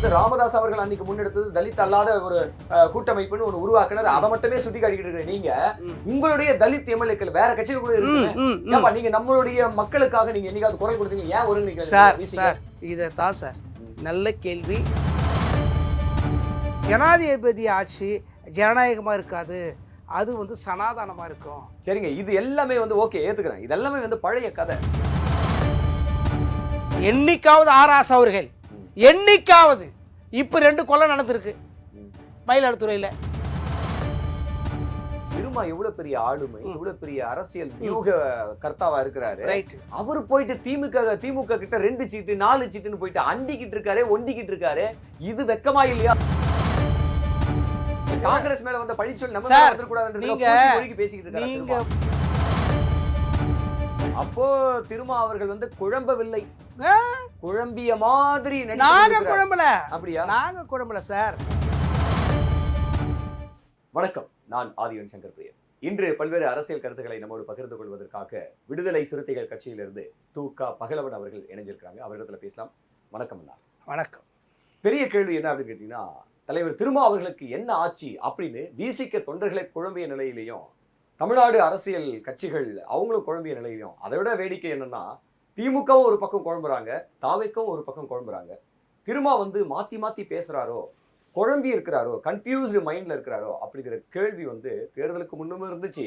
ராமதாஸ் அவர்கள் அன்னைக்கு முன்னெடுத்தது தலித் அல்லாத ஒரு கூட்டமைப்புன்னு ஒன்று உருவாக்குனர். அதை மட்டுமே சுட்டி காட்டிக்கிட்டு இருக்க நீங்க உங்களுடைய தலித் எம்எல்ஏக்கள் வேற கட்சியில் கூட இருக்கு. நீங்க நம்மளுடைய மக்களுக்காக நீங்க என்னைக்காவது குரல் கொடுத்தீங்க? ஏன் ஒருங்கிணைக்க சார்? இதைத்தான் சார் நல்ல கேள்வி. ஜனாதிபதி ஆட்சி ஜனநாயகமா இருக்காது, அது வந்து சனாதானமா இருக்கும். சரிங்க, இது எல்லாமே வந்து ஓகே, ஏத்துக்கிறேன். இது எல்லாமே வந்து பழைய கதை. என்னைக்காவது ஆராஸ் அவர்கள் என்னைக்காவது இப்ப 2 கொலை நடந்திருக்கு மயிலாடுதுறையில. திருமா எவ்வளவு பெரிய ஆளுமை, எவ்வளவு பெரிய அரசியல் வியூக கர்த்தாவா இருக்கிறாரு. அவரு போயிட்டு திமுக கிட்ட 2 சீட்டு 4 சீட்டுன்னு போயிட்டு அண்டிக்கிட்டு இருக்காரு, ஒண்டிக்கிட்டு இருக்காரு. இது வெக்கமா இல்லையா? காங்கிரஸ் மேல வந்த பழிச்சொல் நம்ம வந்துடக்கூடாதுன்னு பேசிக்கிட்டு இருக்காங்க. அப்போ திருமா அவர்கள் வந்து குழம்பவில்லை, குழம்பிய மாதிரி. நாங்க குழம்பல. அப்படியா? நாங்க குழம்பல சார். வணக்கம், நான் ஆதிவன் சங்கர் பிரியன். இன்று பல்வேறு அரசியல் கருத்துக்களை நம்மோடு பகிர்ந்து கொள்வதற்காக விடுதலை சிறுத்தைகள் கட்சியிலிருந்து தூக்கா பகலவன் அவர்கள் இணைஞ்சிருக்காங்க. அவரிடத்துல பேசலாம். வணக்கம் அண்ணா. வணக்கம். பெரிய கேள்வி என்ன அப்படின்னு கேட்டீங்கன்னா, தலைவர் திருமா அவர்களுக்கு என்ன ஆட்சி அப்படின்னு விசிக தொண்டர்களை குழம்பிய நிலையிலையும், தமிழ்நாடு அரசியல் கட்சிகள் அவங்களும் குழம்பிய நிலையிலையும், அதை விட வேடிக்கை என்னன்னா, திமுகவும் ஒரு பக்கம் குழம்புறாங்க, தாவேக்கும் ஒரு பக்கம் குழம்புறாங்க. திருமா வந்து மாத்தி மாத்தி பேசுறாரோ, குழம்பி இருக்கிறாரோ, கன்ஃபியூஸ்டு மைண்ட்ல இருக்கிறாரோ அப்படிங்கிற கேள்வி வந்து தேர்தலுக்கு முன்னும் இருந்துச்சு.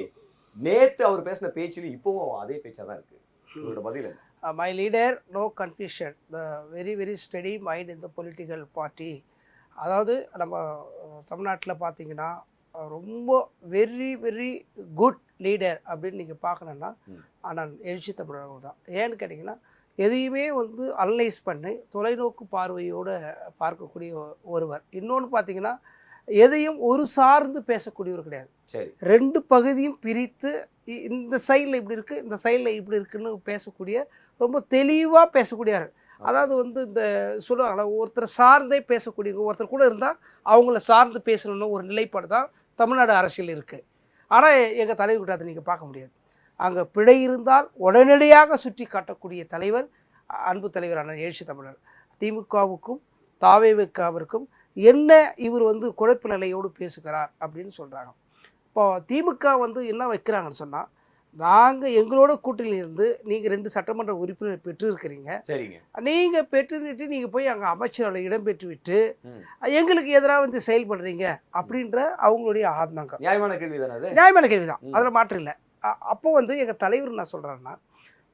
நேத்து அவர் பேசின பேச்சிலும் இப்பவும் அதே பேச்சா தான் இருக்கு. உங்களோட பதில் என்ன? My leader, no confusion. The very steady mind in the political party. அதாவது நம்ம தமிழ்நாட்டில் பார்த்தீங்கன்னா ரொம்ப வெரி குட் லீடர் அப்படின்னு நீங்கள் பார்க்கணுன்னா ஆனால் எழுச்சி தமிழர்கள் தான். ஏன்னு கேட்டிங்கன்னா எதையுமே வந்து அனலைஸ் பண்ணி தொலைநோக்கு பார்வையோடு பார்க்கக்கூடிய ஒருவர். இன்னொன்று பார்த்தீங்கன்னா எதையும் ஒரு சார்ந்து பேசக்கூடியவர் கிடையாது. சரி, 2 பகுதியும் பிரித்து இந்த சைடில் இப்படி இருக்குது, இந்த சைடில் இப்படி இருக்குன்னு பேசக்கூடிய ரொம்ப தெளிவாக பேசக்கூடியார். அதாவது வந்து இந்த சொல்லுவாங்களா, ஒருத்தர் சார்ந்தே பேசக்கூடிய ஒருத்தர் கூட இருந்தால் அவங்கள சார்ந்து பேசணும்னு ஒரு நிலைப்பாடு தான் தமிழ்நாடு அரசியல் இருக்குது. ஆனால் எங்கள் தலைவர்கிட்ட அதை நீங்கள் பார்க்க முடியாது. அங்கே பிழை இருந்தால் உடனடியாக சுற்றி காட்டக்கூடிய தலைவர் அன்பு தலைவர் அண்ணன் எழுச்சி தமிழர். திமுகவுக்கும் தாவேவிற்கும் என்ன இவர் வந்து குழப்ப நிலையோடு பேசுகிறார் அப்படின்னு சொல்கிறாங்க. இப்போ திமுக வந்து என்ன வைக்கிறாங்கன்னு சொன்னால், நாங்கள் எங்களோட கூட்டணியில் இருந்து நீங்கள் 2 சட்டமன்ற உறுப்பினர் பெற்று இருக்கிறீங்க, சரிங்க, நீங்கள் பெற்றுட்டு நீங்கள் போய் அங்கே அமைச்சரவை இடம்பெற்று விட்டு எங்களுக்கு எதிராக வந்து செயல்படுறீங்க அப்படின்ற அவங்களுடைய ஆதங்கம். நியாயமான கேள்வி தானே? நியாயமான கேள்வி தான், அதில் மாற்றம் இல்லை. அப்போ வந்து எங்கள் தலைவர் நான் சொல்கிறேன்னா,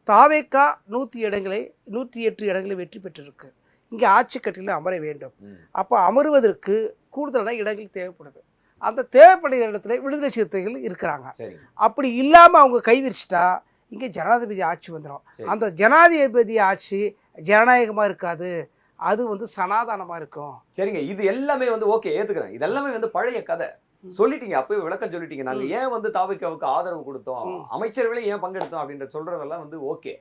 தாவேக்கா 108 இடங்களை வெற்றி பெற்றிருக்கு. இங்கே ஆட்சி கட்டில அமர வேண்டும். அப்போ அமருவதற்கு கூடுதலான இடங்கள் தேவைப்படுது. அந்த தேவைப்படுகிற இடத்துல விடுதலை சிறுத்தைகள் இருக்கிறாங்க. அப்படி இல்லாமல் அவங்க கைவிரிச்சிட்டா இங்கே ஜனாதிபதி ஆட்சி வந்துடும். அந்த ஜனாதிபதி ஆட்சி ஜனநாயகமாக இருக்காது, அது வந்து சனாதானமாக இருக்கும். சரிங்க, இது எல்லாமே வந்து ஓகே, ஏற்றுக்கிறேன். இது எல்லாமே வந்து பழைய கதை. சொல்லிட்டீங்க, அப்பவே விளக்கம் சொல்லிட்டீங்க. நாங்க ஏன் வந்து தாவேக்காவுக்கு ஆதரவு கொடுத்தோம், அமைச்சர்களை ஏன் பங்கெடுத்தோம் அப்படின்ற சொல்றதெல்லாம் வந்து ஓகே.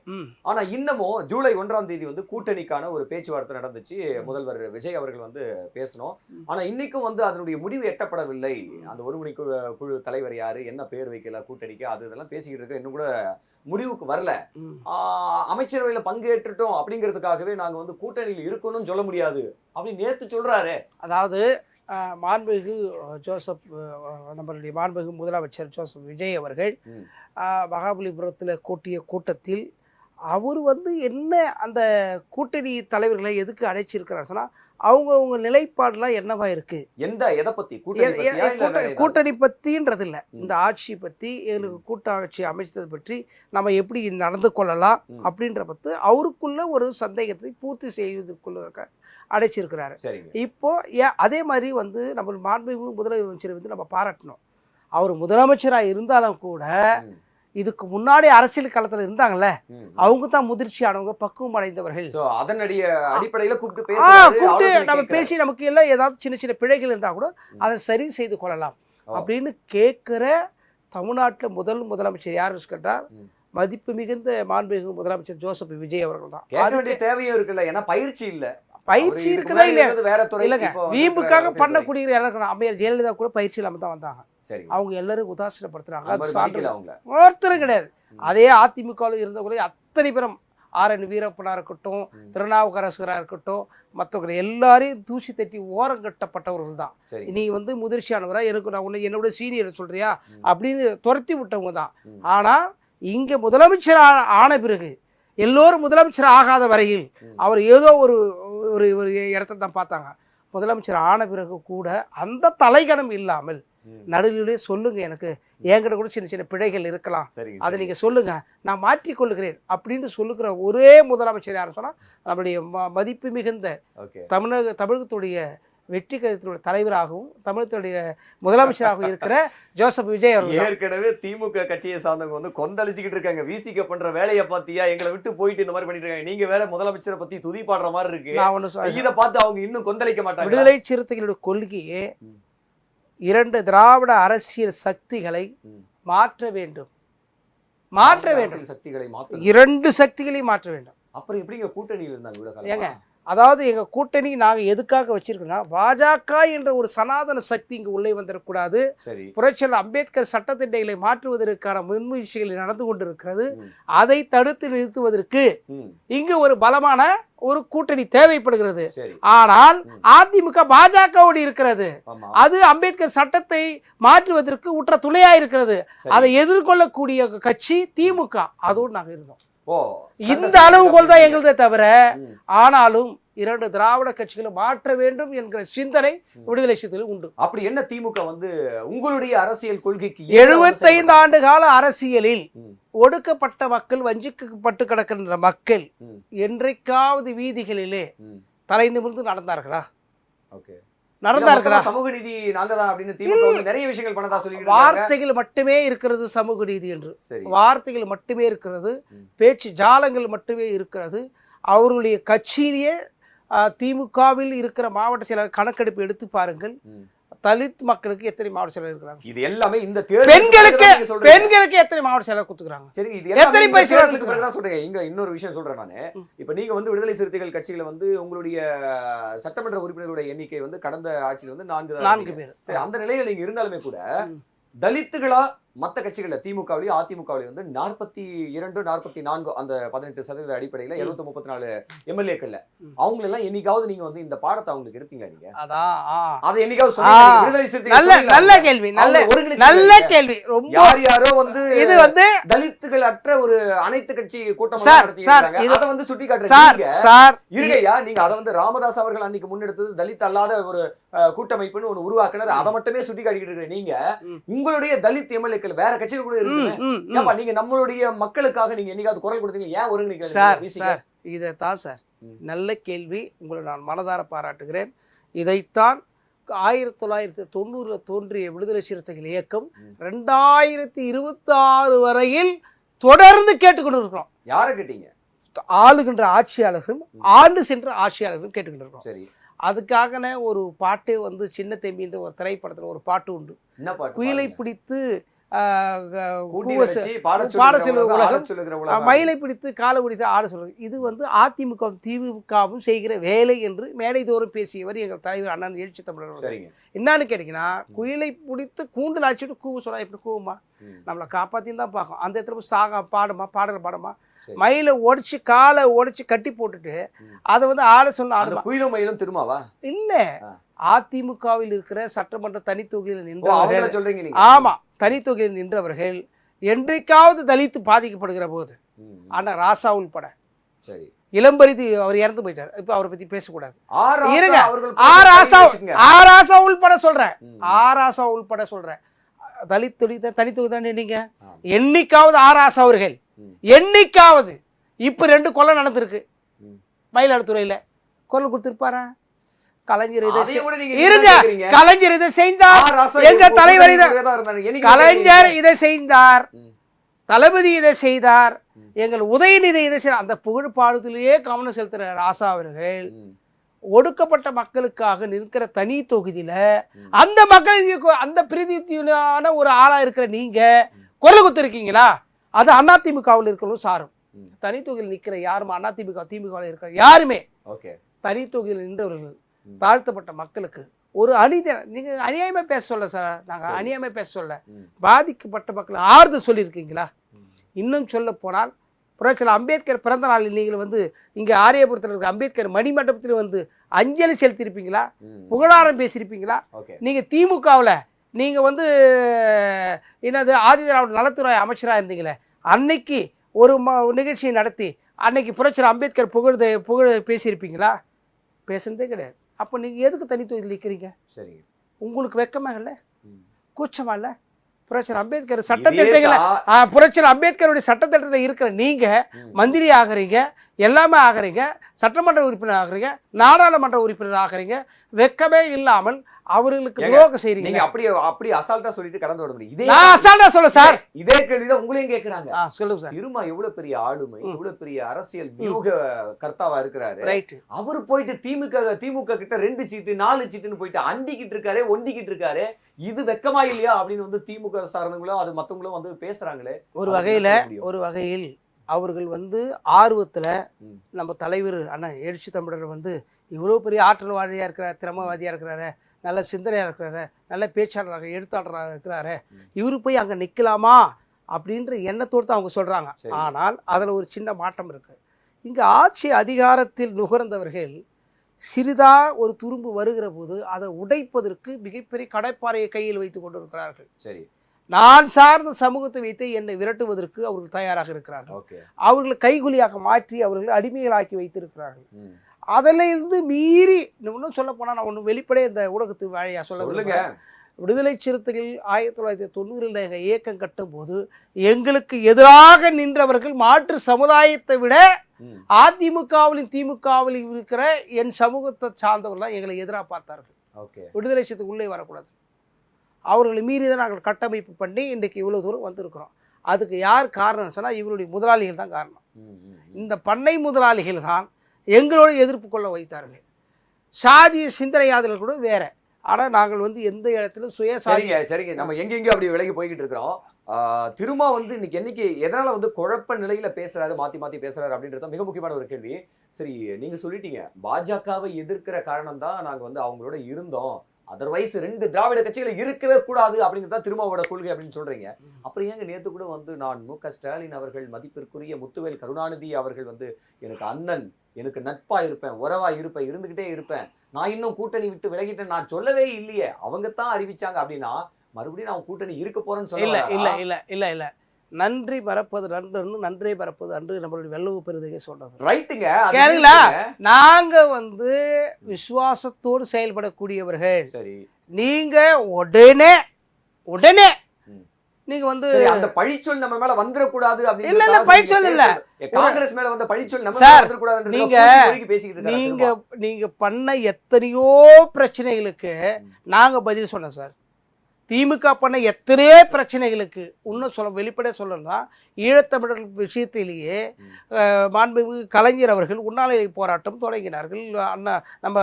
ஆனா இன்னமும் ஜூலை 1ஆம் தேதி வந்து கூட்டணிக்கான ஒரு பேச்சுவார்த்தை நடந்துச்சு. முதல்வர் விஜய் அவர்கள் வந்து பேசணும். ஆனா இன்னைக்கும் வந்து அதனுடைய முடிவு எட்டப்படவில்லை. அந்த ஒருமணி குழு தலைவர் யாரு, என்ன பேர் வைக்கல கூட்டணிக்கு, அது இதெல்லாம் பேசிக்கிட்டு இருக்க, இன்னும் கூட முடிவுக்கு வரல. அமைச்சரவையில பங்கேற்றுட்டோம் அப்படிங்கிறதுக்காகவே நாங்க வந்து கூட்டணியில் இருக்கணும்னு சொல்ல முடியாது அப்படின்னு நேத்து சொல்றாரு. அதாவது மாண்புமிகு ஜோசப், நம்மளுடைய மாண்புமிகு முதலமைச்சர் ஜோசப் விஜய் அவர்கள் மகாபலிபுரத்தில் கூட்டிய கூட்டத்தில் அவர் வந்து என்ன அந்த கூட்டணி தலைவர்களை எதுக்கு அழைச்சிருக்கிறார் சொன்னால், அவங்க நிலைப்பாடுலாம் என்னவா இருக்கு, எதை பத்தி கூட்டணி பத்தின்றது இல்லை, இந்த ஆட்சி பற்றி, எங்களுக்கு கூட்டாட்சி அமைச்சதை பற்றி நம்ம எப்படி நடந்து கொள்ளலாம் அப்படின்ற பற்றி அவருக்குள்ள ஒரு சந்தேகத்தை பூர்த்தி செய்வதற்குள்ள அடைச்சிருக்கிறாரு. இப்போ அதே மாதிரி வந்து நம்ம மாண்புமிகு முதலமைச்சரை வந்து நம்ம பாராட்டணும். அவர் முதலமைச்சராக இருந்தாலும் கூட இதுக்கு முன்னாடி அரசியல் களத்தில் இருந்தாங்கல்ல, அவங்க தான் முதிர்ச்சியானவங்க, பக்குவம் அடைந்தவர்கள். அதனுடைய அடிப்படையில் கூப்பிட்டு நம்ம பேசி நமக்கு எல்லாம் ஏதாவது சின்ன பிழைகள் இருந்தால் கூட அதை சரி செய்து கொள்ளலாம் அப்படின்னு கேட்குற தமிழ்நாட்டில் முதலமைச்சர் யார் கேட்டால் மதிப்பு மிகுந்த மாண்புமிகு முதலமைச்சர் ஜோசப் விஜய் அவர்கள் தான். தேவையும் இருக்குல்ல, ஏன்னா பயிற்சி இல்லை, பயிற்சி இருக்குதா இல்லையா இல்லைங்க. வீம்புக்காக பண்ணக்கூடிய அம்மையார் ஜெயலலிதா கூட பயிற்சி இல்லாமல் தான் வந்தாங்க. அவங்க எல்லாரும் உதாசீனப்படுத்துறாங்க, ஒருத்தரும் கிடையாது. அதே அதிமுக இருந்தவங்களே அத்தனை பேரும் ஆர்.என். வீரப்பனா இருக்கட்டும், திருநாவுக்கரசராக இருக்கட்டும், மற்றவங்க எல்லாரையும் தூசி தட்டி ஓரம் கட்டப்பட்டவர்கள் தான். நீ வந்து முதிர்ச்சியானவரா, எனக்கு நான் உன்னை என்னோட சீனியர் சொல்றியா அப்படின்னு துரத்தி விட்டவங்க தான். ஆனால் இங்கே முதலமைச்சர் ஆன பிறகு எல்லோரும் முதலமைச்சர் ஆகாத வரையில் அவர் ஏதோ ஒரு ஒரு இடத்த தான் பார்த்தாங்க. முதலமைச்சர் ஆன பிறகு கூட அந்த தலைகணம் இல்லாமல் நடுநிலையே சொல்லுங்க, எனக்கு என்கிட்ட கூட சின்ன சின்ன பிழைகள் இருக்கலாம், அதை நீங்கள் சொல்லுங்க, நான் மாற்றிக்கொள்ளுகிறேன் அப்படின்னு சொல்லுகிற ஒரே முதலமைச்சர் யாருன்னு சொன்னால் நம்முடைய மதிப்பு மிகுந்த தமிழகத்துடைய வெற்றி கழகத்தினுடைய தலைவராகவும் தமிழகத்துடைய முதலமைச்சராகவும் இருக்கிற ஜோசப் விஜய் அவர்கள். ஏற்கனவே திமுக கட்சியை சார்ந்தவங்க வந்து கொந்தளிச்சுக்கிட்டு இருக்காங்க. விசிக பண்ற வேலையை பார்த்தியா, எங்களை விட்டு போயிட்டு இந்த மாதிரி பண்ணிட்டு இருக்காங்க, நீங்க வேற முதலமைச்சரை பத்தி துதி பாடுற மாதிரி இருக்கு. நான் ஒண்ணு சொல்றேன், இதை பார்த்து அவங்க இன்னும் கொந்தளிக்க மாட்டாங்க. விடுதலை சிறுத்தைகளுடைய கொள்கையே 2 திராவிட அரசியல் சக்திகளை மாற்ற வேண்டும், சக்திகளை மாற்ற 2 சக்திகளையும் மாற்ற வேண்டும். அப்புறம் எப்படிங்க கூட்டணியில் இருந்தாங்க? ஏங்க, அதாவது எங்கள் கூட்டணி நாங்கள் எதுக்காக வச்சிருக்கோம்னா, பாஜக என்ற ஒரு சனாதன சக்தி இங்கே உள்ளே வந்துடக்கூடாது. புரட்சியாளர் அம்பேத்கர் சட்டத்திட்டங்களை மாற்றுவதற்கான முன்முயற்சிகள் நடந்து கொண்டிருக்கிறது. அதை தடுத்து நிறுத்துவதற்கு இங்கு ஒரு பலமான ஒரு கூட்டணி தேவைப்படுகிறது. ஆனால் அதிமுக பாஜகவோடு இருக்கிறது. அது அம்பேத்கர் சட்டத்தை மாற்றுவதற்கு உற்ற துணையா இருக்கிறது. அதை எதிர்கொள்ளக்கூடிய கட்சி திமுக. அதோடு நாங்கள் இருந்தோம். இந்த அளவுகோல் தான் எங்களுதே தவிர, ஆனாலும் 2 திராவிட கட்சிகளை மாற்ற வேண்டும் என்கிற சிந்தனை விடுதலை சிறுத்தைகளில் உண்டு. அப்படி என்ன திமுக வந்து உங்களுடைய அரசியல் கொள்கைக்கு 75 ஆண்டு கால அரசியலில் ஒடுக்கப்பட்ட மக்கள், வஞ்சிக்கப்பட்டு கிடக்கின்ற மக்கள் என்றைக்காவது வீதிகளிலே தலை நிமிர்ந்து நடந்தார்களா? சமூக நீதி நாங்கதான் அப்படின்னு திமுக நிறைய விஷயங்கள் பண்ணதா சொல்லி வார்த்தைகள் மட்டுமே இருக்கிறது சமூக நீதி என்று. வார்த்தைகள் மட்டுமே இருக்கிறது, பேச்சு ஜாலங்கள் மட்டுமே இருக்கிறது. அவர்களுடைய கட்சியிலேயே திமுகவில் இருக்கிற மாவட்ட செயலர் கணக்கெடுப்பு எடுத்து பாருங்கள், தலித் மக்களுக்கு எத்தனை மாவட்ட செயலர் இருக்கிறாங்க? இது எல்லாமே இந்த பெண்களுக்கு எத்தனை மாவட்ட செயலர் கொடுத்துக்கிறாங்க? சரி, இது எத்தனை பேர் சொல்றேன். இங்க இன்னொரு விஷயம் சொல்றேன் நானு. இப்ப நீங்க வந்து விடுதலை சிறுத்தைகள் கட்சியில வந்து உங்களுடைய சட்டமன்ற உறுப்பினர்களுடைய எண்ணிக்கை வந்து கடந்த ஆட்சியில் வந்து 4 பேர். சரி, அந்த நிலையில நீங்க இருந்தாலுமே கூட தலித்துகளா மற்ற கட்சிகள்ல திமுகவிலையும் அதிமுகவிலையும் வந்து 42, 44 அந்த 18% அடிப்படையில 234 எம்எல்ஏக்கள்ல அவங்களெல்லாம் என்னைக்காவது நீங்க வந்து இந்த பாடத்தை அவங்களுக்கு எடுத்தீங்களா? நீங்க அதை என்னைக்காவது விடுதலை சிறுத்தைகள் நல்ல கேள்வி, நல்ல கேள்வி. யார் யாரோ வந்து இது வந்து தலித்துகள் அற்ற ஒரு அனைத்து கட்சி கூட்டம் நடத்திருக்காங்க, அதை வந்து சுட்டி காட்டுறீங்க. இருக்கையா, நீங்க அதை வந்து ராமதாஸ் அவர்கள் அன்னைக்கு முன்னெடுத்தது தலித் அல்லாத ஒரு கூட்டமைப்புன்னு ஒன்று உருவாக்குனர், அதை மட்டுமே சுட்டி காட்டிக்கிட்டு இருக்கிற நீங்க உங்களுடைய தலித் எம்எல்ஏக்கள் வேற கட்சியில கூட இருக்கு. நீங்க நம்மளுடைய மக்களுக்காக நீங்க என்னைக்காவது குரல் கொடுத்தீங்க, ஏன் ஒருங்கிணைக்கல? சார், இதைத்தான் சார், நல்ல கேள்வி, உங்களை நான் மனதார பாராட்டுகிறேன். இதைத்தான் 1990 தோன்றிய விடுதலை சிறுத்தைகள் இயக்கம் 2026 வரையில் தொடர்ந்து கேட்டுக்கொண்டு இருக்கிறோம். யாரை கேட்டீங்க? ஆளுகின்ற ஆட்சியாளர்களும் ஆண்டு சென்ற ஆட்சியாளர்களும் கேட்டுக்கிட்டு இருக்கோம். சரி, அதுக்காக ஒரு பாட்டு வந்து சின்ன தம்பின்ற ஒரு திரைப்படத்துல ஒரு பாட்டு உண்டு. குயிலை பிடித்து மயிலை பிடித்து காலை பிடித்து ஆட சொல்றது. இது வந்து அதிமுக திமுகவும் செய்கிற வேலை என்று மேடை தோறும் பேசியவர் எங்கள் தலைவர் அண்ணன் எழுச்சி தமிழர். என்னன்னு கேட்டீங்கன்னா, குயிலை பிடித்து கூண்டில் அடிச்சுட்டு கூவ சொல்ல எப்படி கூவுமா? நம்மளை காப்பாத்தின்னு தான் பார்க்கும். அந்த இடத்துல சாக பாடுமா மயிலை ஒடிச்சு காலை ஒடிச்சு கட்டி போட்டுட்டு அதை வந்து ஆட சொன்ன குயிலும் மயிலும் திருமாவா? இல்ல, அதிமுகவில் இருக்கிற சட்டமன்ற தனித்தொகுதியில் நின்றவர்கள், ஆமா, தனித்தொகுதியில் நின்றவர்கள் என்றைக்காவது தலித்து பாதிக்கப்படுகிற போது, ஆனா ராசா உள்பட, இளம்பரிதி அவர் இறந்து போயிட்டார், இப்ப அவரை பத்தி பேசக்கூடாது. இருங்க, ஆராசா உள்பட சொல்றேன், தலித் தனித்தொகுதி தான் நீங்க என்னைக்காவது ஆராசா அவர்கள் என்னைக்காவது இப்ப 2 கொலை நடந்திருக்கு மயிலாடுதுறையில, கொலை கொடுத்திருப்பாரா? கலைஞர் இதை செய்தார், எங்க தலைவர் கலைஞர் இதை செய்தார், தளபதி இதை செய்தார், எங்கள் உதயநிதி இதை செய்தார். அந்த புகழ்பாடுதலையே கவனம் செலுத்துற ராசா அவர்கள் ஒடுக்கப்பட்ட மக்களுக்காக நிற்கிற தனி தொகுதியில அந்த மக்களுக்கு அந்த பிரதிநிதியான ஒரு ஆளா இருக்கிற நீங்க குரல் கொடுத்திருக்கீங்களா? அது அதிமுகவில் இருக்கிறவங்க சாரும். தனி தொகுதியில் நிற்கிற யாரும் அதிமுக திமுகவில் இருக்கிற யாருமே தனி தொகுதியில் நின்றவர்கள் தாழ்த்தப்பட்ட மக்களுக்கு ஒரு நீங்க அநியாயமா பேச சொல்ல சார், நாங்க அநியாயமா பேச சொல்ல, பாதிக்கப்பட்ட மக்கள் ஆறுதல் சொல்லியிருக்கீங்களா? இன்னும் சொல்ல போனால் புரட்சியாளர் அம்பேத்கர் பிறந்த நாளில் நீங்கள் வந்து இங்கே ஆரியபுரத்தில் இருக்க அம்பேத்கர் மணிமண்டபத்தில் வந்து அஞ்சலி செலுத்தியிருப்பீங்களா? புகழாரம் பேசியிருப்பீங்களா? நீங்கள் திமுகவில் நீங்கள் வந்து என்னது ஆதிதிராவிட நலத்துறை அமைச்சராக இருந்தீங்களே, அன்னைக்கு ஒரு நிகழ்ச்சியை நடத்தி அன்னைக்கு புரட்சியாளர் அம்பேத்கர் புகழ் பேசியிருப்பீங்களா? பேசுனதே கிடையாது. அப்போ நீங்கள் எதுக்கு தனித்துவத்தில் நிற்கிறீங்க? சரி, உங்களுக்கு வெக்கமா இல்லை, கூச்சமா இல்லை? புரட்சியாளர் அம்பேத்கர் சட்டத்திட்டங்களை புரட்சியாளர் அம்பேத்கருடைய சட்டத்திட்டத்தில் இருக்கிற நீங்கள் மந்திரி ஆகிறீங்க, எல்லாமே ஆகிறீங்க, சட்டமன்ற உறுப்பினர் ஆகிறீங்க, நாடாளுமன்ற உறுப்பினர் ஆகிறீங்க. வெக்கமே இல்லாமல் அவர்களுக்கு துரோகம் செய்றீங்க. நீங்க அப்படி அசால்ட்டா சொல்லிட்டு கடந்து வர முடியும். நான் அசால்ட்டா சொல்ல சார், இதே கேள்விதான் உங்களையும் கேக்குறாங்க. சொல்லுங்க சார். திருமா எவ்வளவு பெரிய ஆளுமை, எவ்வளவு பெரிய அரசியல் வியூக கர்த்தாவா இருக்கிறாரு. ரைட். அவர் போயிட்டு திமுக கிட்ட 2 சீட்டு 4 சீட்டுன்னு போயிட்டு அண்டிக்கிட்டு இருக்காரு, ஒண்டிக்கிட்டு இருக்காரு. இது வெக்கமா இல்லையா அப்படின்னு வந்து திமுக சார்ந்தவங்களும் அது மத்தவங்களும் வந்து பேசுறாங்களே. ஒரு வகையில் அவர்கள் வந்து ஆர்வத்துல நம்ம தலைவர் அண்ணா எழுச்சி தமிழர் வந்து இவ்வளவு பெரிய ஆற்றல்வாதியா இருக்கிறார், திறமவாதியா இருக்கிறாரு, நல்ல சிந்தனையாக இருக்கிறாரு, நல்ல பேச்சாளராக எழுத்தாளராக இருக்கிறாரு, இவரு போய் அங்கே நிற்கலாமா அப்படின்ற எண்ணத்தோடு தான் அவங்க சொல்கிறாங்க. ஆனால் அதில் ஒரு சின்ன மாற்றம் இருக்குது. இங்கே ஆட்சி அதிகாரத்தில் நுகர்ந்தவர்கள் சிறிதாக ஒரு துரும்பு வருகிற போது அதை உடைப்பதற்கு மிகப்பெரிய கடைப்பாறையை கையில் வைத்து கொண்டு இருக்கிறார்கள். சரி, நான் சார்ந்த சமூகத்தை வைத்து என்னை விரட்டுவதற்கு அவர்கள் தயாராக இருக்கிறார்கள். அவர்களை கைகுலியாக மாற்றி அவர்களை அடிமைகளாக்கி வைத்திருக்கிறார்கள். அதிலிருந்து மீறி இன்னும் சொல்ல போனால் நான் ஒன்று வெளிப்படையே இந்த ஊடகத்து வாழையா சொல்லுங்க. விடுதலை சிறுத்தைகள் 1990 எங்கள் இயக்கம் கட்டும் போது எங்களுக்கு எதிராக நின்றவர்கள் மாற்று சமுதாயத்தை விட அதிமுகவிலும் திமுகவிலும் இருக்கிற என் சமூகத்தை சார்ந்தவர்கள் எங்களை எதிராக பார்த்தார்கள். விடுதலை சிறுத்தைக்கு உள்ளே வரக்கூடாது, அவர்களை மீறி தான் நாங்கள் கட்டமைப்பு பண்ணி இன்றைக்கு இவ்வளோ தூரம் வந்திருக்கிறோம். அதுக்கு யார் காரணம் சொன்னால் இவருடைய முதலாளிகள் தான் காரணம். இந்த பண்ணை முதலாளிகள் தான் எங்களோட எதிர்ப்பு கொள்ள வைத்தார்கள். சாதிய சிந்தனையாளர்கள் கூட வேற. ஆனால் நாங்கள் வந்து எந்த இடத்திலும் சரிங்க நம்ம எங்கெங்கேயும் அப்படி விலகி போய்கிட்டு இருக்கிறோம். திரும்ப வந்து இன்னைக்கு என்னைக்கு எதனால வந்து குழப்ப நிலையில பேசுறாரு, மாத்தி பேசுறாரு அப்படின்றது மிக முக்கியமான ஒரு கேள்வி. சரி, நீங்க சொல்லிட்டீங்க பாஜகவை எதிர்க்கிற காரணம் தான் நாங்க வந்து அவங்களோட இருந்தோம், அதர்வைஸ் 2 திராவிட கட்சிகள் இருக்கவே கூடாது அப்படிங்கிறதா திருமாவோட கொள்கை அப்படின்னு சொல்றீங்க. அப்புறம் ஏங்க நேத்து கூட வந்து நான் மு.க. ஸ்டாலின் அவர்கள் மதிப்பிற்குரிய முத்துவேல் கருணாநிதி அவர்கள் வந்து எனக்கு அண்ணன், எனக்கு நட்பா இருப்பேன், உறவா இருப்பேன், இருந்துகிட்டே இருப்பேன், நான் இன்னும் கூட்டணி விட்டு விலகிட்டேன் நான் சொல்லவே இல்லையே, அவங்க தான் அறிவிச்சாங்க அப்படின்னா மறுபடியும் நான் கூட்டணி இருக்க போறேன்னு சொல்ல இல்ல நன்றி மறப்பது நன்று, நன்றே மறப்பது அன்று நம்மளுடைய வெள்ளவு பெருதையை சொல்றாங்க. ரைட்டுங்க, கேளுங்களா? நாங்க வந்து விசுவாசத்தோடு செயல்படக்கூடியவர்கள். சரி, நீங்க உடனே நீங்க வந்து அந்த பழிச்சொல் நம்ம மேல வந்துடக்கூடாது அப்படின்னு இல்ல பழிச்சொல் இல்ல, காங்கிரஸ் மேல வந்த பழிச்சொல் நம்ம மேல வந்துடக்கூடாது. நீங்க பண்ண எத்தனையோ பிரச்சனைகளுக்கு நாங்க பதில் சொன்னோம் சார். திமுக பண்ண எத்தனையோ பிரச்சனைகளுக்கு இன்னும் சொல்ல வெளிப்படையாக சொல்லணும்னா ஈழத்தமிழர் விஷயத்திலேயே மாண்புமிகு கலைஞர் அவர்கள் உண்ணாநிலை போராட்டம் தொடங்கினார்கள். நம்ம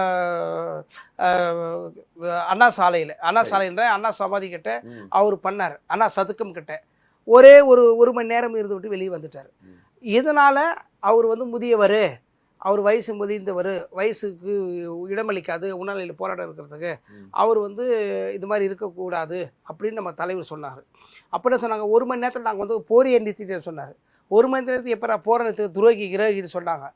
அண்ணா சாலையில் அண்ணா சமாதி கிட்ட அவர் பண்ணார், அண்ணா சதுக்கம் கிட்ட ஒரே ஒரு மணி நேரம் இருந்து விட்டு வெளியே வந்துட்டார். இதனால் அவர் வந்து முதியவர், அவர் வயசு முதிர்ந்தவர், வயசுக்கு இடமளிக்காது உணர்நிலையில் போராட்டம் இருக்கிறதுக்கு, அவர் வந்து இது மாதிரி இருக்கக்கூடாது அப்படின்னு நம்ம தலைவர் சொன்னார். அப்படின்னா சொன்னாங்க 1 மணி நேரத்தில் நாங்கள் வந்து போரியை நிறுத்திட்டேன்னு சொன்னார். 1 மணி நேரத்துக்கு எப்போ போராட்டத்துக்கு துரோகின்னு சொன்னாங்க.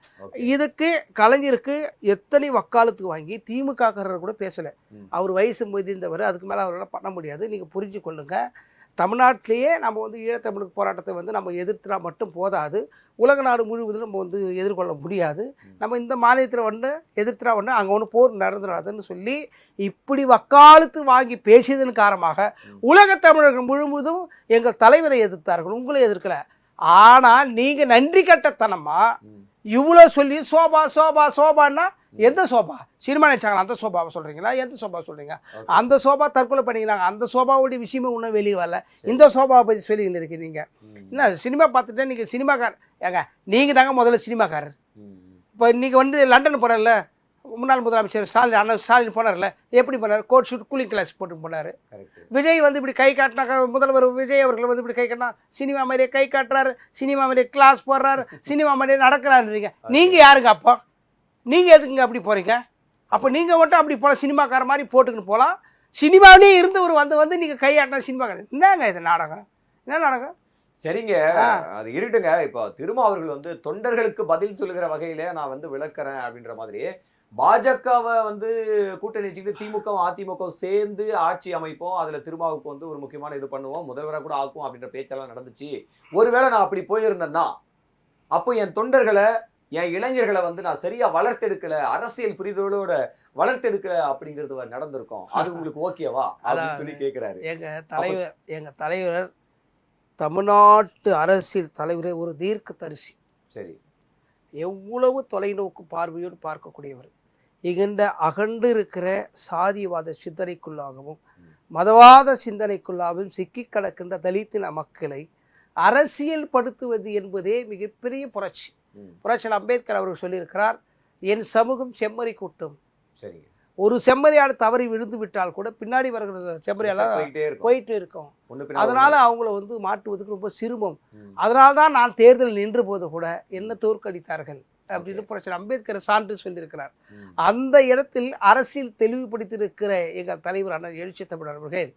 இதுக்கு கலைஞருக்கு எத்தனை வக்காலத்துக்கு வாங்கி திமுகக்காரர் கூட பேசலை. அவர் வயசு முதிர்ந்தவர், அதுக்கு மேலே அவரால் பண்ண முடியாது. நீங்கள் புரிஞ்சு கொள்ளுங்கள், தமிழ்நாட்டிலேயே நம்ம வந்து ஈழத்தமிழுக்கு போராட்டத்தை வந்து நம்ம எதிர்த்தா மட்டும் போதாது, உலக நாடு முழுவதும் நம்ம வந்து எதிர்கொள்ள முடியாது. நம்ம இந்த மாநிலத்தில் வந்து எதிர்த்தா ஒன்று அங்கே ஒன்று போர் நடந்துடாதுன்னு சொல்லி இப்படி வக்காலத்து வாங்கி பேசியதன் காரணமாக உலக தமிழர்கள் முழுவதும் எங்கள் தலைவரை எதிர்த்தார்கள், உங்களை எதிர்க்கலை. ஆனால் நீங்கள் நன்றி கட்டத்தனமா இவ்வளோ சொல்லி சோபான்னா எந்த சோபா? சினிமா நினைச்சாங்களா அந்த சோபாவை சொல்கிறீங்களா? எந்த சோபா சொல்கிறீங்க? அந்த சோபா தற்கொலை பண்ணிக்கிறாங்க, அந்த சோபாவுடைய விஷயமே இன்னும் வெளியே வரல. இந்த சோபாவை பற்றி சொல்லிக்கிட்டு இருக்கிறீங்க. என்ன சினிமா பார்த்துட்டு நீங்கள் சினிமாக்காரர் ஏங்க, நீங்கள் தாங்க முதல்ல சினிமாக்காரர். இப்போ நீங்கள் வந்து லண்டன் போனார்ல முன்னாள் முதலமைச்சர் அண்ணன் ஸ்டாலின் போனார்ல, எப்படி போனார்? கோட் ஷூட் கூலிங் கிளாஸ் போட்டு போனார். விஜய் வந்து இப்படி கை காட்டினாக்கா, முதல்வர் விஜய் அவர்கள் வந்து இப்படி கை காட்டினா சினிமா மாதிரியே கை காட்டுறாரு, சினிமா மாதிரியே கிளாஸ் போடுறாரு, சினிமா மாதிரியே நடக்கிறாருன்றீங்க. நீங்கள் யாருங்க அப்போ? நீங்கள் எதுக்குங்க அப்படி போகிறீங்க? அப்போ நீங்கள் மட்டும் அப்படி போகலாம், சினிமாக்கார மாதிரி போட்டுக்கின்னு போகலாம். சினிமாவிலே இருந்து ஒரு வந்து நீங்கள் கையாட்டினா சினிமாக்காரர். என்னங்க இது நாடகம்? என்ன நாடகம்? சரிங்க, அது இருட்டுங்க. இப்போ திருமா அவர்கள் வந்து தொண்டர்களுக்கு பதில் சொல்லுகிற வகையில நான் வந்து விளக்குறேன் அப்படின்ற மாதிரி பாஜகவை வந்து கூட்டணி வச்சுக்கிட்டு திமுகவும் அதிமுகவும் சேர்ந்து ஆட்சி அமைப்போம், அதுல திருமாவுக்கு வந்து ஒரு முக்கியமான இது பண்ணுவோம், முதல்வராக கூட ஆக்கும் அப்படின்ற பேச்செல்லாம் நடந்துச்சு. ஒருவேளை நான் அப்படி போயிருந்தேன்னா அப்போ என் தொண்டர்களை என் இளைஞர்களை வந்து நான் சரியா வளர்த்தெடுக்கல, அரசியல் புரிதலோட வளர்த்தெடுக்கல அப்படிங்கிறது நடந்திருக்கும். அது உங்களுக்கு ஓகேவா அப்படின்னு சொல்லி கேட்கிறாரு. எங்க தலைவர் தமிழ்நாட்டு அரசியல் தலைவரே ஒரு தீர்க்கதரிசி. சரி, எவ்வளவு தொலைநோக்கு பார்வையோடு பார்க்கக்கூடியவர். இகண்ட அகண்டு இருக்கிற சாதியவாத சிந்தனைக்குள்ளாகவும் மதவாத சிந்தனைக்குள்ளாகவும் சிக்கி கிடக்கின்ற தலித்தின மக்களை அரசியல் படுத்துவது என்பதே மிகப்பெரிய புரட்சி. புரட்சியாளர் அம்பேத்கர் அவர்கள் சொல்லியிருக்கிறார், என் சமூகம் செம்மறி கூட்டம். சரி, ஒரு செம்மறியாடு தவறி விழுந்து விட்டால் கூட பின்னாடி வருகிற செம்மறியால போயிட்டு இருக்கும். அதனால அவங்கள வந்து மாட்டுவதற்கு ரொம்ப சிரமம். அதனால தான் நான் தேர்தல் நின்ற போது கூட என்ன தோற்கடித்தார்கள் அப்படின்னு புரட்சியாளர் அம்பேத்கர் சான்று சொல்லியிருக்கிறார். அந்த இடத்தில் அரசியல் தெளிவுபடுத்தியிருக்கிற எங்கள் தலைவர் அண்ணன் எழுச்சி தமிழர் அவர்கள்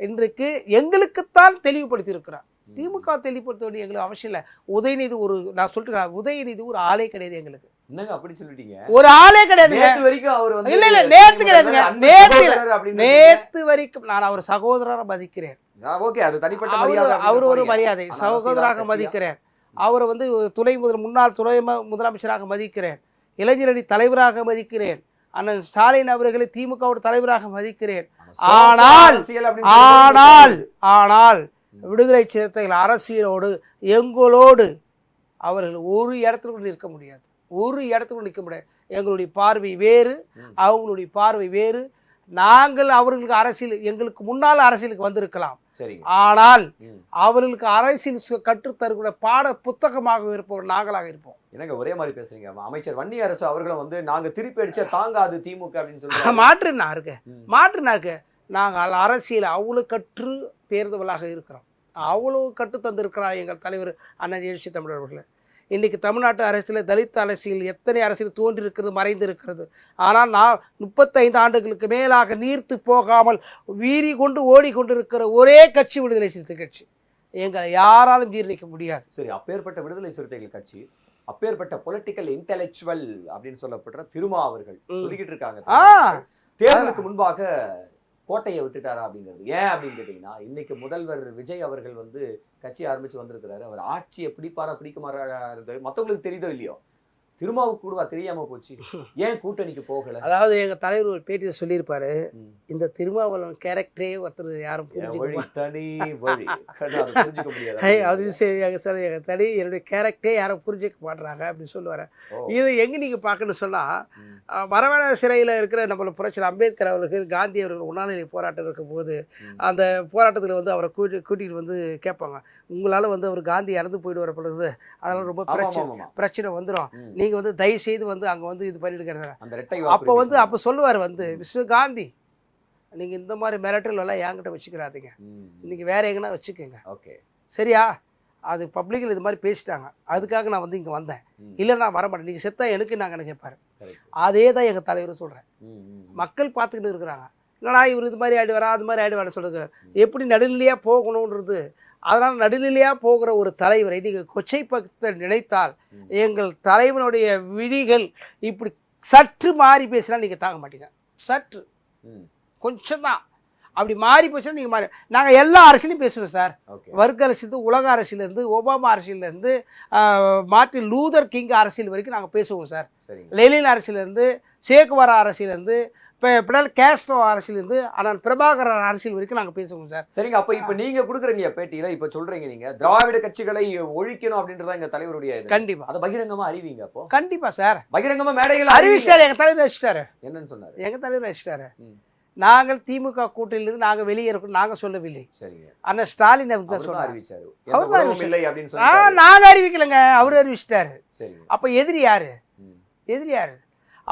இன்றைக்கு எங்களுக்குத்தான் தெளிவுபடுத்தியிருக்கிறார். திமுக தெளிவுபடுத்த வேண்டிய எங்களுக்கு அவசியம் இல்லை. உதயநிதி நான் சொல்லிட்டு உதயநிதி ஒரு ஆளே கிடையாது எங்களுக்கு. என்னங்க அப்படி சொல்லிட்டீங்க? ஒரு ஆளே கிடையாதுங்க. நேத்து வரைக்கும் அவர் வந்து இல்ல நேத்து கிடையாதுங்க. நேத்து வரைக்கும் நான் அவர் சகோதரரை மதிக்கிறேன். ஓகே, அது தனிப்பட்ட மரியாதை. அவர் ஒரு மரியாதை சகோதரராக மதிக்கிறேன். அவரை வந்து முன்னாள் துணை முதலமைச்சராக மதிக்கிறேன். இளைஞரணி தலைவராக மதிக்கிறேன். அண்ணன் ஸ்டாலின் அவர்களை திமுகவோட தலைவராக மதிக்கிறேன். ஆனால் விடுதலை சிறுத்தைகள் அரசியலோடு எங்களோடு அவர்கள் ஒரு இடத்துல நிற்க முடியாது. ஒரு இடத்துல நிற்க முடியாது. எங்களுடைய பார்வை வேறு, அவங்களுடைய பார்வை வேறு. நாங்கள் அவர்களுக்கு அரசியல் எங்களுக்கு முன்னால் அரசியலுக்கு வந்திருக்கலாம். ஆனால் அவர்களுக்கு அரசியல் கற்றுத்தரக்கூடிய பாட புத்தகமாக இருப்போம் நாங்களாக இருப்போம். எனக்கு ஒரே மாதிரி பேசுறீங்க. அமைச்சர் வன்னி அரசு அவர்களும் வந்து நாங்க திருப்பி அடிச்சா தாங்காது திமுக அப்படின்னு சொல்லி மாற்றினாருக்கு. நாங்கள் அரசியல் அவ்வளவு கற்று தேர்ந்தவர்களாக இருக்கிறோம். அவ்வளவு கற்று தந்திருக்கிறார் எங்கள் தலைவர் அண்ணன் எழுச்சி தமிழர் அவர்கள். இன்றைக்கி தமிழ்நாட்டு அரசியல் தலித் அரசியல் எத்தனை அரசியல் தோன்றிருக்கிறது, மறைந்திருக்கிறது. ஆனால் நான் 35 ஆண்டுகளுக்கு மேலாக நீர்த்து போகாமல் வீறி கொண்டு ஓடிக்கொண்டிருக்கிற ஒரே கட்சி விடுதலை சிறுத்தை கட்சி. எங்களை யாராலும் ஜீர்ணிக்க முடியாது. சரி, அப்பேற்பட்ட விடுதலை சிறுத்தைகள் கட்சி, அப்பேற்பட்ட பொலிட்டிக்கல் இன்டெலெக்சுவல் அப்படின்னு சொல்லப்படுற திருமா அவர்கள் சொல்லிக்கிட்டு இருக்காங்க, தேர்தலுக்கு முன்பாக கோட்டையை விட்டுட்டாரா அப்படிங்கிறது. ஏன் அப்படின்னு கேட்டீங்கன்னா, இன்னைக்கு முதல்வர் விஜய் அவர்கள் வந்து கட்சி ஆரம்பிச்சு வந்திருக்கிறாரு. அவர் ஆட்சியை பிடிப்பாரா பிடிக்க மாட்டாரு மற்றவங்களுக்கு தெரியுதோ இல்லையோ, திருமாவுக்கு கூடவா தெரியாம போச்சு? ஏன் கூட்டணிக்கு போகல? அதாவது எங்க தலைவர் ஒரு பேட்டியை சொல்லியிருப்பாரு, இந்த திருமாவளவன் கேரக்டரே ஒருத்தர் யாரும் தனி வழி புரிஞ்சுக்க முடியாது அப்படின்னு சரி, எங்க தனி என்னுடைய கேரக்டரே யாரும் புரிஞ்சுக்க மாட்டுறாங்க அப்படின்னு சொல்லுவாரு. இது எங்க நீங்க பார்க்கணும்னு சொன்னா, மரவண சிறையில் இருக்கிற நம்மள புரட்சியாளர் அம்பேத்கர் அவர்கள் காந்தி அவர்கள் உண்ணாநிலை போராட்டம் இருக்கும் போது அந்த போராட்டத்தில் வந்து அவரை கூட்டிகிட்டு வந்து கேட்பாங்க, உங்களால் வந்து அவர் காந்தி இறந்து போயிட்டு வர பொழுது அதெல்லாம் ரொம்ப பிரச்சனை வந்துடும், நீங்கள் வந்து தயவு செய்து வந்து அங்கே வந்து இது பண்ணிட்டு. அப்போ சொல்லுவார் வந்து, மிஸ்டர் காந்தி, நீங்கள் இந்த மாதிரி மிரட்டலாம் என்கிட்ட வச்சுக்கிறாதீங்க, நீங்கள் வேற எங்கன்னா வச்சுக்கோங்க, ஓகே சரியா? அது பப்ளிக்கில் இது மாதிரி பேசிட்டாங்க, அதுக்காக நான் வந்து இங்கே வந்தேன், இல்லை நான் வரமாட்டேன், நீங்கள் செத்தா எனக்கு நாங்கள் கேட்பாரு. அதே தான் எங்கள் தலைவர் சொல்கிறேன். மக்கள் பார்த்துக்கிட்டு இருக்கிறாங்க, என்னடா இவர் இது மாதிரி ஆயிடுவாரா அது மாதிரி ஆயிடுவாரு சொல்லுங்க, எப்படி நடுநிலையாக போகணுன்றது. அதனால் நடுநிலையாக போகிற ஒரு தலைவரை நீங்கள் கொச்சைப்படுத்த நினைத்தால் எங்கள் தலைவனுடைய விழிகள் இப்படி சற்று மாறி பேசினா நீங்கள் தாங்க மாட்டீங்க. சற்று கொஞ்சம் தான் அப்படி மாறி போச்சுன்னா நீங்கள் மாறி. நாங்கள் எல்லா அரசியலையும் பேசுவோம் சார். வர்க்க அரசியல், உலக அரசியலேருந்து, ஒபாமா அரசியலேருந்து, மார்ட்டின் லூதர் கிங் அரசியல் வரைக்கும் நாங்கள் பேசுவோம் சார். லெனின் அரசியலேருந்து, சேகுவாரா அரசியலேருந்து, இப்போ பிடல் கேஸ்ட்ரோ அரசியலேருந்து, ஆனால் பிரபாகரன் அரசியல் வரைக்கும் நாங்கள் பேசுவோம் சார். சரிங்க, அப்போ இப்போ நீங்கள் கொடுக்குறீங்க பேட்டியில், இப்போ சொல்கிறீங்க நீங்கள் திராவிட கட்சிகளை ஒழிக்கணும் அப்படின்றத எங்கள் தலைவருடைய கண்டிப்பாக அதை பகிரங்கமாக அறிவிங்க. அப்போ கண்டிப்பாக சார், பகிரங்கமாக மேடைகள் அறிவிச்சார். எங்கள் தலைவர் வச்சுட்டாரு. என்னன்னு சொன்னார்? எங்கள் தலைவர் வச்சுட்டாரு. நாங்கள் திமுக கூட்டணியிலிருந்து நாங்கள் வெளியே இருக்கோம் நாங்கள் சொல்லவில்லை. சரிங்க, அண்ணன் ஸ்டாலின் அவர் தான் சொன்னார். நாங்கள் அறிவிக்கலைங்க, அவர் அறிவிச்சிட்டாரு. அப்போ எதிரி யாரு? எதிரி யாரு?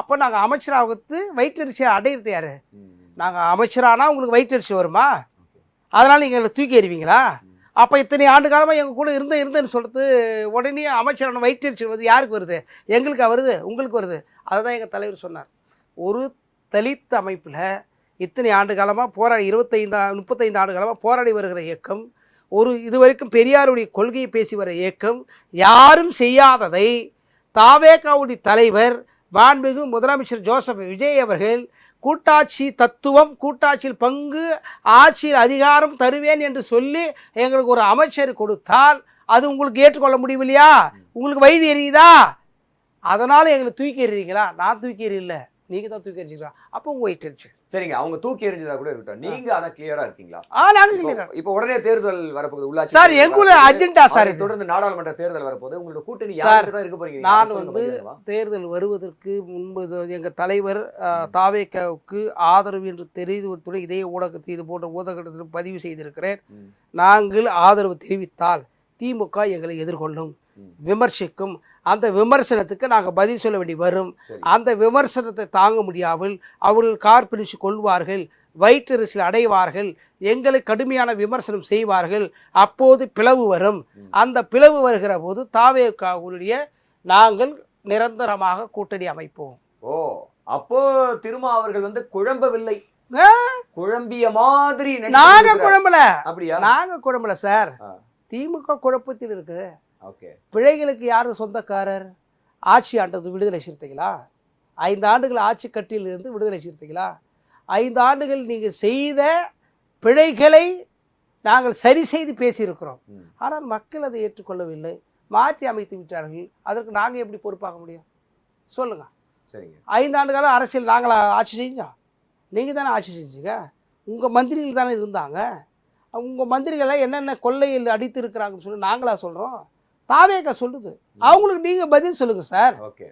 அப்போ நாங்கள் அமைச்சராகத்து வயிற்றறிச்சி அடையிறது யாரு? நாங்கள் அமைச்சரானா உங்களுக்கு வயிற்றறிச்சி வருமா? அதனால் நீங்கள் எங்களை தூக்கி எறிவீங்களா? அப்போ இத்தனை ஆண்டு காலமாக எங்கள் கூட இருந்தேன்னு சொல்கிறது உடனே அமைச்சரான வயிற்றறிச்சி வருது யாருக்கு வருது? எங்களுக்கு வருது, உங்களுக்கு வருது. அதை தான் எங்கள் தலைவர் சொன்னார். ஒரு தலித் அமைப்பில் இத்தனை ஆண்டு காலமாக போராடி 35 ஆண்டு காலமாக போராடி வருகிற இயக்கம் இதுவரைக்கும் பெரியாருடைய கொள்கையை பேசி வர இயக்கம் யாரும் செய்யாததை தாவேகாவுடைய தலைவர் மாண்புமிகு முதலமைச்சர் ஜோசப் விஜய் அவர்கள் கூட்டாட்சி தத்துவம், கூட்டாட்சியில் பங்கு, ஆட்சியில் அதிகாரம் தருவேன் என்று சொல்லி எங்களுக்கு ஒரு அமைச்சர் கொடுத்தால் அது உங்களுக்கு ஏற்றுக்கொள்ள முடியவில்லையா? உங்களுக்கு வழி எறியுதா? அதனால் எங்களை தூக்கி எறிறீங்களா? நான் தூக்கி எறியல, நீங்கள் தான் தூக்கி எறிஞ்சிங்களா? அப்போ உங்கள் வயிற்று எரிச்சு. சரிங்க, அவங்க தூக்கி எறிஞ்சதா கூட இருக்கட்டும், நீங்க ஆனா கிளியரா இருக்கீங்களா? நாங்கள் கிளியரா. இப்போ உடனே தேர்தல் வரப்போகுது, உள்ளாட்சி சார் எங்குள்ள அஜெண்டா சார். தொடர்ந்து நாடாளுமன்ற தேர்தல் வரப்போகுது, உங்களோட கூட்டணி யாருக்கு தான் இருக்க போறீங்க? நான் வந்து தேர்தல் வருவதற்கு முன்பு எங்கள் தலைவர் தாவேகாவுக்கு ஆதரவு என்று தெரிவித்துறை இதே ஊடகத்தில் இது போன்ற ஊடகத்தில் பதிவு செய்திருக்கிறேன். நாங்கள் ஆதரவு தெரிவித்தால் திமுக எங்களை எதிர்கொள்ளும், விமர்சிக்கும். அந்த விமர்சனத்துக்கு நாங்கள் பதில் சொல்ல வேண்டி வரும். அந்த விமர்சனத்தை தாங்க முடியாமல் அவர்கள் கார்பிடிச்சு கொள்வார்கள், வயிற்றெரிச்சல் அடைவார்கள், எங்களை கடுமையான விமர்சனம் செய்வார்கள். அப்போது பிளவு வரும். அந்த பிளவு வருகிற போது தாவேகாவுடைய நாங்கள் நிரந்தரமாக கூட்டணி அமைப்போம். ஓ, அப்போ திருமா அவர்கள் வந்து குழம்பவில்லை, குழம்பிய மாதிரி நாங்க குழம்பல. அப்படியா? நாங்க குழம்பல சார், திமுக குழப்பத்தில் இருக்கு. ஓகே, பிழைகளுக்கு யார் சொந்தக்காரர்? ஆட்சி ஆண்டது விடுதலை சிறுத்தைகளா? 5 ஆண்டுகள் ஆட்சி கட்டியில் இருந்து விடுதலை சிறுத்தைகளா? 5 ஆண்டுகள் நீங்கள் செய்த பிழைகளை நாங்கள் சரி செய்து பேசியிருக்கிறோம். ஆனால் மக்கள் அதை ஏற்றுக்கொள்ளவில்லை, மாற்றி அமைத்து விட்டார்கள். அதற்கு நாங்கள் எப்படி பொறுப்பாக முடியும் சொல்லுங்கள்? சரிங்க, 5 ஆண்டு காலம் அரசியல் நாங்களா ஆட்சி செஞ்சோம்? நீங்கள் தானே ஆட்சி செஞ்சீங்க. உங்கள் மந்திரிகள் தானே இருந்தாங்க. உங்கள் மந்திரிகளை என்னென்ன கொள்ளையில் அடித்து இருக்கிறாங்கன்னு சொல்லி நாங்களா சொல்கிறோம்? தாவேகா சொல்லுது. அவங்களுக்கு நீங்கள் பதில் சொல்லுங்கள் சார். ஓகே,